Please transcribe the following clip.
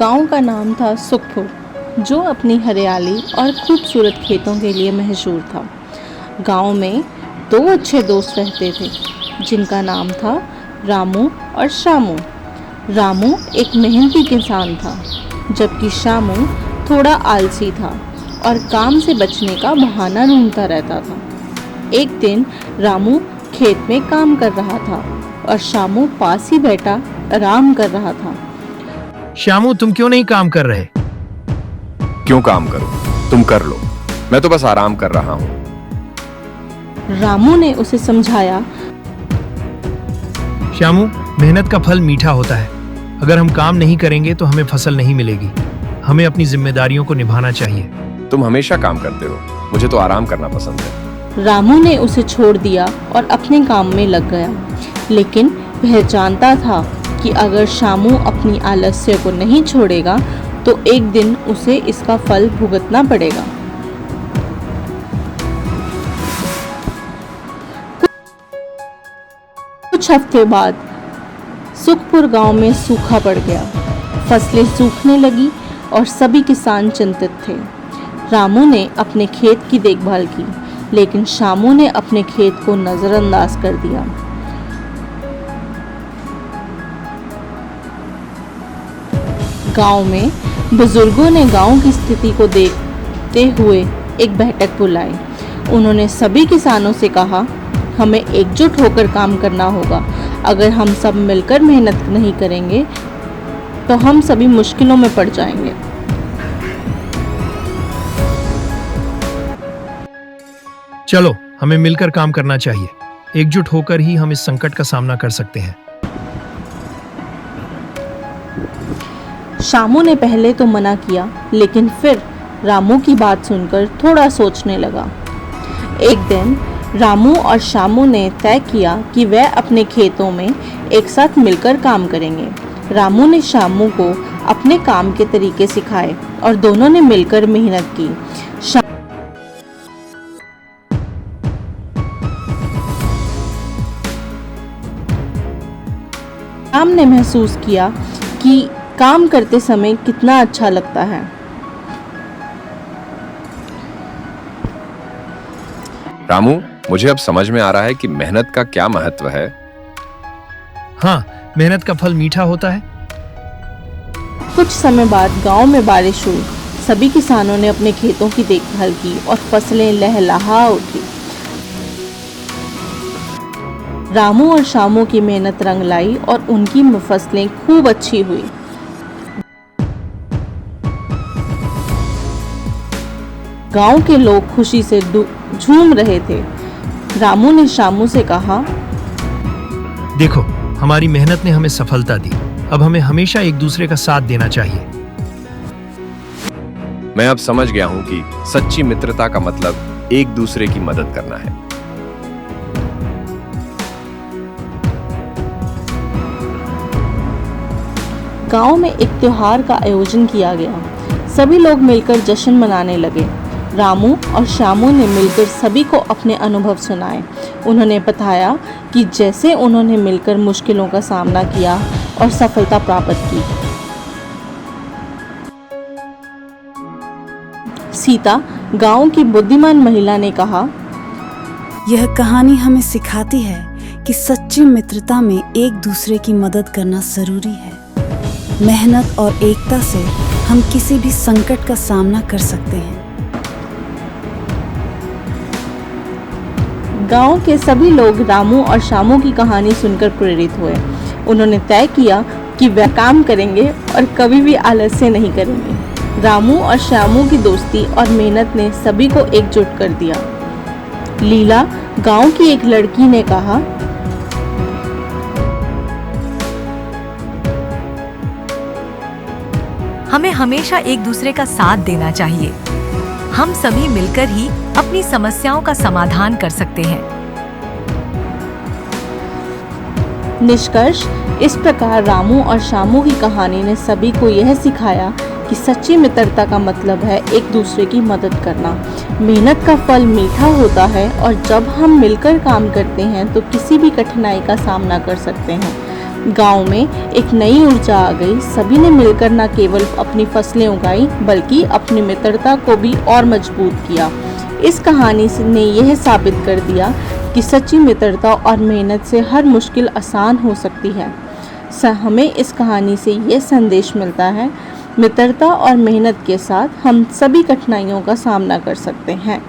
गांव का नाम था सुखपुर, जो अपनी हरियाली और खूबसूरत खेतों के लिए मशहूर था। गांव में दो अच्छे दोस्त रहते थे, जिनका नाम था रामू और शामू। रामू एक मेहनती किसान था, जबकि शामू थोड़ा आलसी था और काम से बचने का बहाना ढूंढता रहता था। एक दिन रामू खेत में काम कर रहा था और शामू पास ही बैठा आराम कर रहा था। श्यामू, तुम क्यों नहीं काम कर रहे? क्यों काम करो? तुम कर लो, मैं तो बस आराम कर रहा हूँ। रामू ने उसे समझाया। श्यामू, मेहनत का फल मीठा होता है। अगर हम काम नहीं करेंगे तो हमें फसल नहीं मिलेगी। हमें अपनी जिम्मेदारियों को निभाना चाहिए। तुम हमेशा काम करते हो, मुझे तो आराम करना पसंद है। रामू ने उसे छोड़ दिया और अपने काम में लग गया, लेकिन वह जानता था कि अगर शामू अपनी आलस्य को नहीं छोड़ेगा तो एक दिन उसे इसका फल भुगतना पड़ेगा। कुछ हफ्ते बाद सुखपुर गांव में सूखा पड़ गया। फसलें सूखने लगी और सभी किसान चिंतित थे। रामू ने अपने खेत की देखभाल की, लेकिन शामू ने अपने खेत को नजरअंदाज कर दिया। गांव में बुजुर्गों ने गांव की स्थिति को देखते हुए एक बैठक बुलाई। उन्होंने सभी किसानों से कहा, हमें एकजुट होकर काम करना होगा। अगर हम सब मिलकर मेहनत नहीं करेंगे तो हम सभी मुश्किलों में पड़ जाएंगे। चलो, हमें मिलकर काम करना चाहिए। एकजुट होकर ही हम इस संकट का सामना कर सकते हैं। शामू ने पहले तो मना किया, लेकिन फिर रामू की बात सुनकर थोड़ा सोचने लगा। एक दिन रामू और शामू ने तय किया कि वह अपने खेतों में एक साथ मिलकर काम करेंगे। रामू ने शामू को अपने काम के तरीके सिखाए और दोनों ने मिलकर मेहनत की। शाम ने महसूस किया कि काम करते समय कितना अच्छा लगता है। रामू, मुझे अब समझ में आ रहा है कि मेहनत का क्या महत्व है। हाँ, मेहनत का फल मीठा होता है। कुछ समय बाद गांव में बारिश हुई। सभी किसानों ने अपने खेतों की देखभाल की और फसलें लहलहा उठी। रामू और शामू की मेहनत रंग लाई और उनकी फसलें खूब अच्छी हुई। गांव के लोग खुशी से झूम रहे थे। रामू ने शामू से कहा, देखो, हमारी मेहनत ने हमें सफलता दी। अब हमें हमेशा एक दूसरे का साथ देना चाहिए। मैं अब समझ गया हूँ कि सच्ची मित्रता का मतलब एक दूसरे की मदद करना है। गांव में एक त्योहार का आयोजन किया गया। सभी लोग मिलकर जश्न मनाने लगे। रामू और शामू ने मिलकर सभी को अपने अनुभव सुनाए। उन्होंने बताया कि जैसे उन्होंने मिलकर मुश्किलों का सामना किया और सफलता प्राप्त की। सीता, गांव की बुद्धिमान महिला, ने कहा, यह कहानी हमें सिखाती है कि सच्ची मित्रता में एक दूसरे की मदद करना जरूरी है। मेहनत और एकता से हम किसी भी संकट का सामना कर सकते हैं। गांव के सभी लोग रामू और शामू की कहानी सुनकर प्रेरित हुए। उन्होंने तय किया कि वे काम करेंगे और कभी भी आलस्य नहीं करेंगे। रामू और शामू की दोस्ती और मेहनत ने सभी को एकजुट कर दिया। लीला, गांव की एक लड़की, ने कहा, हमें हमेशा एक दूसरे का साथ देना चाहिए। हम सभी मिलकर ही अपनी समस्याओं का समाधान कर सकते हैं। निष्कर्ष, इस प्रकार रामू और शामू की कहानी ने सभी को यह सिखाया कि सच्ची मित्रता का मतलब है एक दूसरे की मदद करना। मेहनत का फल मीठा होता है और जब हम मिलकर काम करते हैं तो किसी भी कठिनाई का सामना कर सकते हैं। गांव में एक नई ऊर्जा आ गई। सभी ने मिलकर न केवल अपनी फसलें उगाई बल्कि अपनी मित्रता को भी और मजबूत किया। इस कहानी ने यह साबित कर दिया कि सच्ची मित्रता और मेहनत से हर मुश्किल आसान हो सकती है। हमें इस कहानी से ये संदेश मिलता है, मित्रता और मेहनत के साथ हम सभी कठिनाइयों का सामना कर सकते हैं।